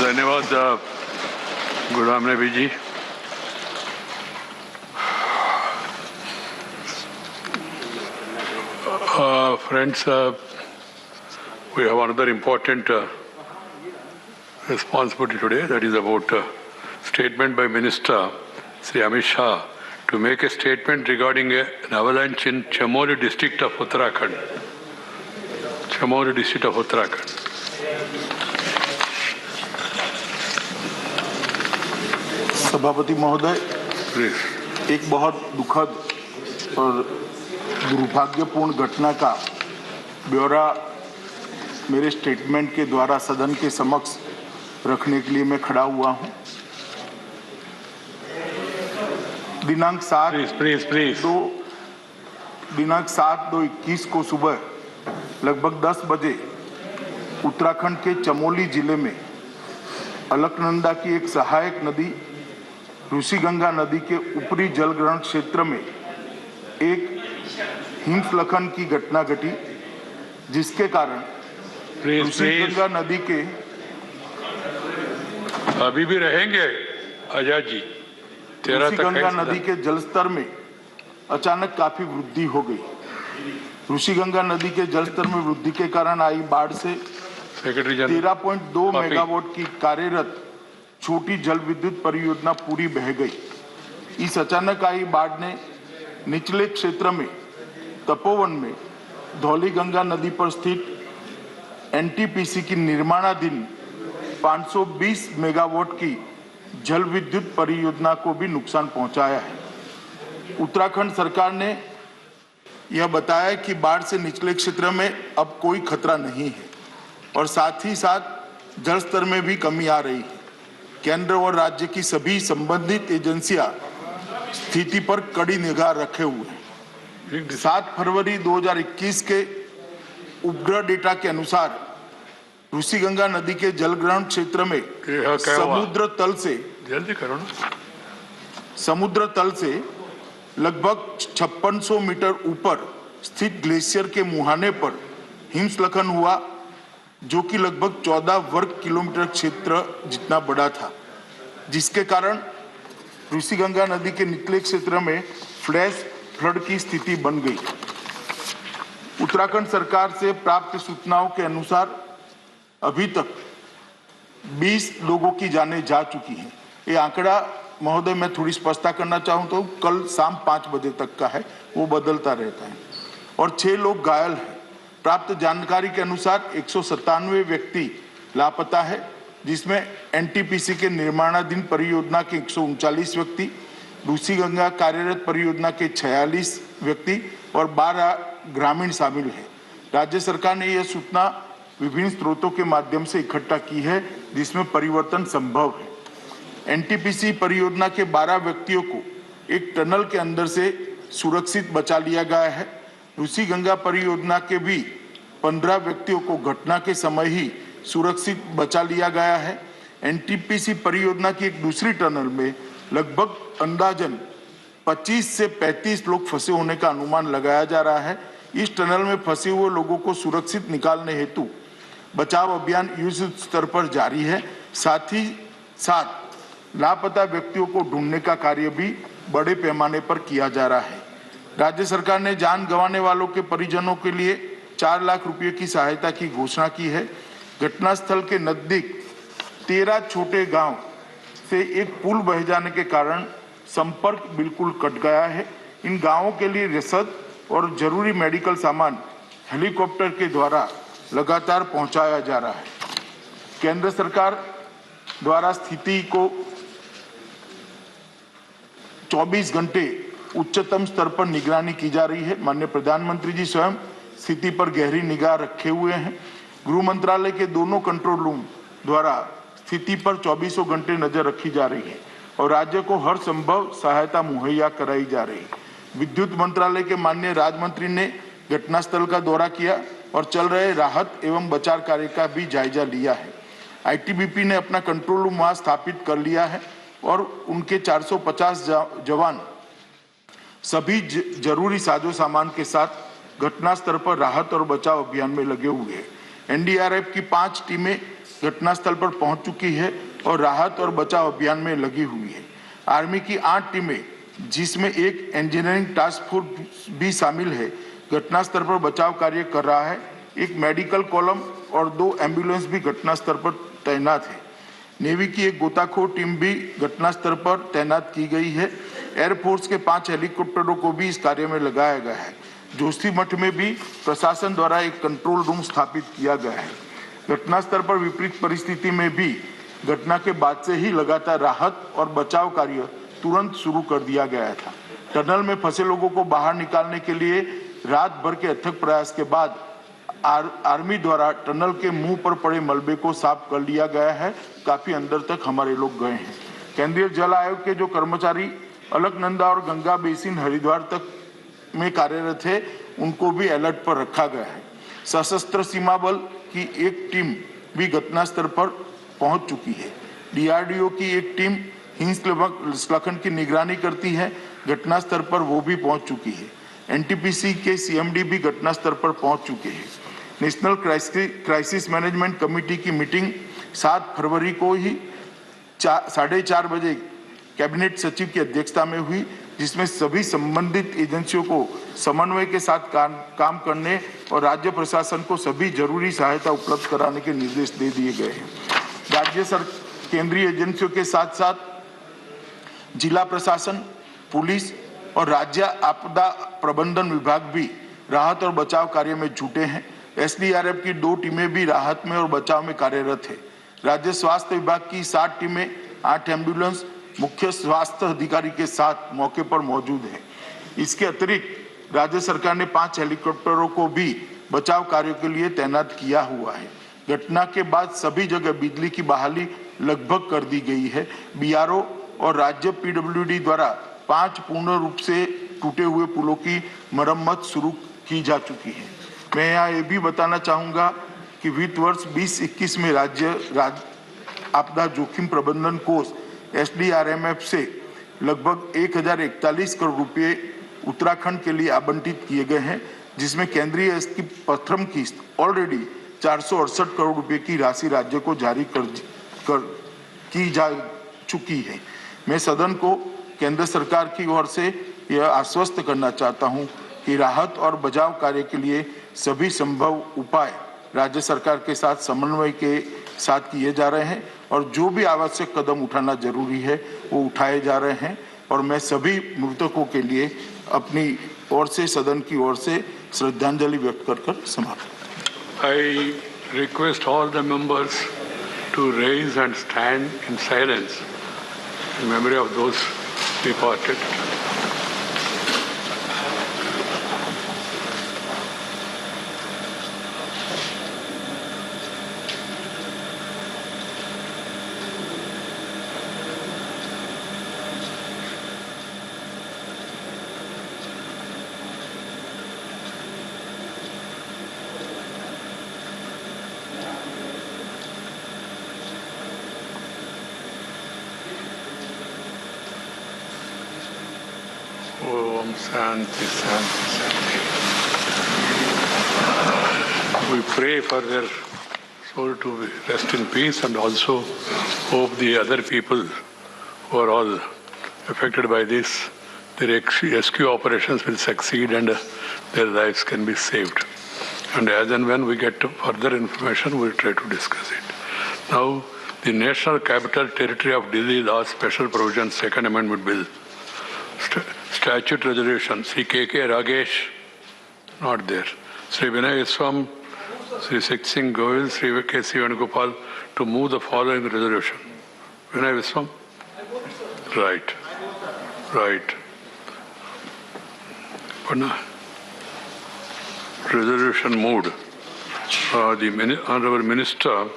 धन्यवाद Ghulam Nabi ji. Friends, we have another important responsibility today, that is about statement by Minister Sri Amit Shah to make a statement regarding an avalanche in Chamoli district of Uttarakhand. Chamoli district of Uttarakhand. सभापति महोदय, एक बहुत दुखद और दुर्भाग्यपूर्ण घटना का ब्यौरा मेरे स्टेटमेंट के द्वारा सदन के समक्ष रखने के लिए मैं खड़ा हुआ हूं। दिनांक 7/2/21 को सुबह लगभग 10 बजे उत्तराखंड के चमोली जिले में अलकनंदा की एक सहायक नदी ऋषिगंगा नदी के ऊपरी जलग्रहण क्षेत्र में एक हिमस्खलन की घटना घटी, जिसके कारण ऋषिगंगा नदी के अभी भी रहेंगे आजाद जी। ऋषिगंगा नदी के जलस्तर में अचानक काफी वृद्धि हो गई। ऋषिगंगा नदी के जलस्तर में वृद्धि के कारण आई बाढ़ से 13.2 मेगावाट की कार्यरत छोटी जल विद्युत परियोजना पूरी बह गई। इस अचानक आई बाढ़ ने निचले क्षेत्र में तपोवन में धौलीगंगा नदी पर स्थित एनटीपीसी की निर्माणाधीन 520 मेगावाट की जल विद्युत परियोजना को भी नुकसान पहुंचाया है। उत्तराखंड सरकार ने यह बताया कि बाढ़ से निचले क्षेत्र में अब कोई खतरा नहीं है और साथ ही साथ जल स्तर में भी कमी आ रही है। केंद्र और राज्य की सभी संबंधित एजेंसियां स्थिति पर कड़ी निगाह रखे हुए हैं। 7 फरवरी 2021 के उपग्रह डेटा के अनुसार ऋषिगंगा नदी के जलग्रहण क्षेत्र में समुद्र तल से लगभग 5600 मीटर ऊपर स्थित ग्लेशियर के मुहाने पर हिमस्खलन हुआ, जो कि लगभग 14 वर्ग किलोमीटर क्षेत्र जितना बड़ा था, जिसके कारण ऋषिगंगा नदी के निचले क्षेत्र में फ्लैश फ्लड की स्थिति बन गई। उत्तराखंड सरकार से प्राप्त सूचनाओं के अनुसार अभी तक 20 लोगों की जानें जा चुकी हैं। ये आंकड़ा महोदय मैं थोड़ी स्पष्टता करना चाहूँ तो कल शाम 5 बजे तक का है, वो बदलता रहता है, और 6 लोग घायल हैं। प्राप्त जानकारी के अनुसार 197 व्यक्ति लापता है, जिसमें एनटीपीसी के निर्माणाधीन परियोजना के 139 व्यक्ति, ऋषिगंगा कार्यरत परियोजना के 46 व्यक्ति और 12 ग्रामीण शामिल हैं। राज्य सरकार ने यह सूचना विभिन्न स्रोतों के माध्यम से इकट्ठा की है, जिसमें परिवर्तन संभव है। एनटीपीसी परियोजना के 12 व्यक्तियों को एक टनल के अंदर से सुरक्षित बचा लिया गया है। ऋषिगंगा परियोजना के भी 15 व्यक्तियों को घटना के समय ही सुरक्षित बचा लिया गया है। एनटीपीसी परियोजना की एक दूसरी टनल में लगभग अंदाजन 25 से 35 लोग फंसे होने का अनुमान लगाया जा रहा है। इस टनल में फंसे हुए लोगों को सुरक्षित निकालने हेतु बचाव अभियान युद्ध स्तर पर जारी है। साथ ही साथ लापता व्यक्तियों को ढूंढने का कार्य भी बड़े पैमाने पर किया जा रहा है। राज्य सरकार ने जान गंवाने वालों के परिजनों के लिए 4 लाख रुपए की सहायता की घोषणा की है। घटनास्थल के नजदीक 13 छोटे गांव से एक पुल बह जाने के कारण संपर्क बिल्कुल कट गया है। इन गांवों के लिए रसद और जरूरी मेडिकल सामान हेलीकॉप्टर के द्वारा लगातार पहुंचाया जा रहा है। केंद्र सरकार द्वारा स्थिति को 24 घंटे उच्चतम स्तर पर निगरानी की जा रही है। माननीय प्रधानमंत्री जी स्वयं स्थिति पर गहरी निगाह रखे हुए हैं। गृह मंत्रालय के दोनों कंट्रोल रूम द्वारा स्थिति पर 24 घंटे नजर रखी जा रही है और राज्य को हर संभव सहायता मुहैया कराई जा रही है। विद्युत मंत्रालय के माननीय राज्य मंत्री ने घटनास्थल का दौरा किया और चल रहे राहत एवं बचाव कार्य का भी जायजा लिया है। आईटीबीपी ने अपना कंट्रोल रूम वहां स्थापित कर लिया है और उनके 450 जवान सभी जरूरी साजो सामान के साथ घटनास्थल पर राहत और बचाव अभियान में लगे हुए हैं। एनडीआरएफ की 5 टीमें घटनास्थल पर पहुंच चुकी है और राहत और बचाव अभियान में लगी हुई है। आर्मी की 8 टीमें, जिसमें एक इंजीनियरिंग टास्क फोर्स भी शामिल है, घटनास्थल पर बचाव कार्य कर रहा है। एक मेडिकल कॉलम और 2 एम्बुलेंस भी घटनास्थल पर तैनात है। नेवी की एक गोताखोर टीम भी घटनास्थल पर तैनात की गई है। एयरफोर्स के 5 हेलीकॉप्टरों को भी इस कार्य में लगाया गया है। जोशीमठ में भी प्रशासन द्वारा एक कंट्रोल रूम स्थापित किया गया है। घटनास्थल पर विपरीत परिस्थिति में भी घटना के बाद से ही लगातार राहत और बचाव कार्य तुरंत शुरू कर दिया गया था। टनल में फंसे लोगों को बाहर निकालने के लिए रात भर के अथक प्रयास के बाद आर्मी द्वारा टनल के मुंह पर पड़े मलबे को साफ कर लिया गया है। काफी अंदर तक हमारे लोग गए हैं। केंद्रीय जल आयोग के जो कर्मचारी अलकनंदा और गंगा बेसिन हरिद्वार तक में कार्यरत है, उनको भी अलर्ट पर रखा गया है। सशस्त्र सीमा बल की एक टीम भी घटनास्थल पर पहुंच चुकी है। डीआरडीओ की एक टीम हिमस्खलन की निगरानी करती है। घटनास्थल पर वो भी पहुंच चुकी है। एनटीपीसी के सीएमडी भी घटनास्थल पर पहुंच चुके हैं। नेशनल क्राइसिस मैनेजमेंट कमेटी की मीटिंग 7 फरवरी को ही 4:30 बजे कैबिनेट सचिव की अध्यक्षता में हुई, जिसमें सभी संबंधित एजेंसियों को समन्वय के साथ काम करने और राज्य प्रशासन को सभी जरूरी सहायता उपलब्ध कराने के निर्देश दे दिए गए हैं। केंद्रीय एजेंसियों के साथ साथ जिला प्रशासन, पुलिस और राज्य आपदा प्रबंधन विभाग भी राहत और बचाव कार्य में जुटे हैं। एसडीआरएफ की 2 टीमें भी राहत में और बचाव में कार्यरत है। राज्य स्वास्थ्य विभाग की 7 टीमें, 8 एम्बुलेंस मुख्य स्वास्थ्य अधिकारी के साथ मौके पर मौजूद है। इसके अतिरिक्त राज्य सरकार ने 5 हेलीकॉप्टरों को भी बचाव कार्यों के लिए तैनात किया हुआ है। घटना के बाद सभी जगह बिजली की बहाली लगभग कर दी गई है। बीआरओ और राज्य पीडब्ल्यूडी द्वारा 5 पूर्ण रूप से टूटे हुए पुलों की मरम्मत शुरू की जा चुकी है। मैं यहाँ ये भी बताना चाहूँगा कि वित्त वर्ष 2021 में राज्य आपदा जोखिम प्रबंधन कोष एसडीआरएमएफ से लगभग 1041 करोड़ रुपए उत्तराखंड के लिए आवंटित किए गए हैं, जिसमें केंद्रीय की प्रथम किस्त ऑलरेडी 468 करोड़ रुपए की राशि राज्य को जारी की जा चुकी है। मैं सदन को केंद्र सरकार की ओर से यह आश्वस्त करना चाहता हूं कि राहत और बचाव कार्य के लिए सभी संभव उपाय राज्य सरकार के साथ समन्वय के साथ किए जा रहे हैं और जो भी आवश्यक कदम उठाना जरूरी है वो उठाए जा रहे हैं। और मैं सभी मृतकों के लिए अपनी ओर से, सदन की ओर से श्रद्धांजलि व्यक्त कर समाप्त। I request all the members to raise and stand in silence in memory of those departed. Om Shanti, Shanti, Shanti. We pray for their soul to rest in peace and also hope the other people who are all affected by this, their rescue operations will succeed and their lives can be saved. And as and when we get further information, we'll try to discuss it. Now, the National Capital Territory of Delhi Law Special Provisions Second Amendment Bill. Statute Resolution, Sri K.K. Ragesh, not there. Sri Vinay Iswam, Sri Sikh Singh Goyal, Sri K.C. Venugopal to move the following resolution. Vinay Iswam? Right. Right. Resolution moved. The Honorable Minister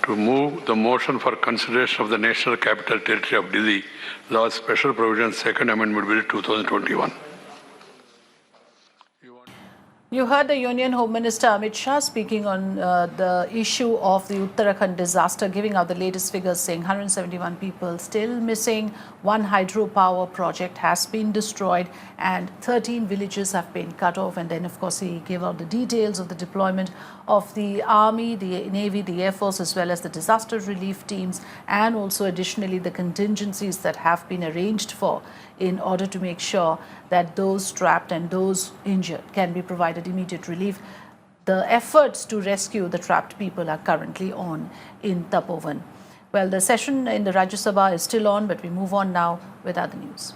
to move the motion for consideration of the National Capital Territory of Delhi Law Special Provisions Second Amendment Bill 2021. You heard the Union Home Minister Amit Shah speaking on the issue of the Uttarakhand disaster, giving out the latest figures saying 171 people still missing, one hydropower project has been destroyed and 13 villages have been cut off. And then of course he gave out the details of the deployment of the Army, the Navy, the Air Force, as well as the disaster relief teams, and also additionally the contingencies that have been arranged for in order to make sure that those trapped and those injured can be provided immediate relief. The efforts to rescue the trapped people are currently on in Tapovan. Well, the session in the Rajya Sabha is still on, but we move on now with other news.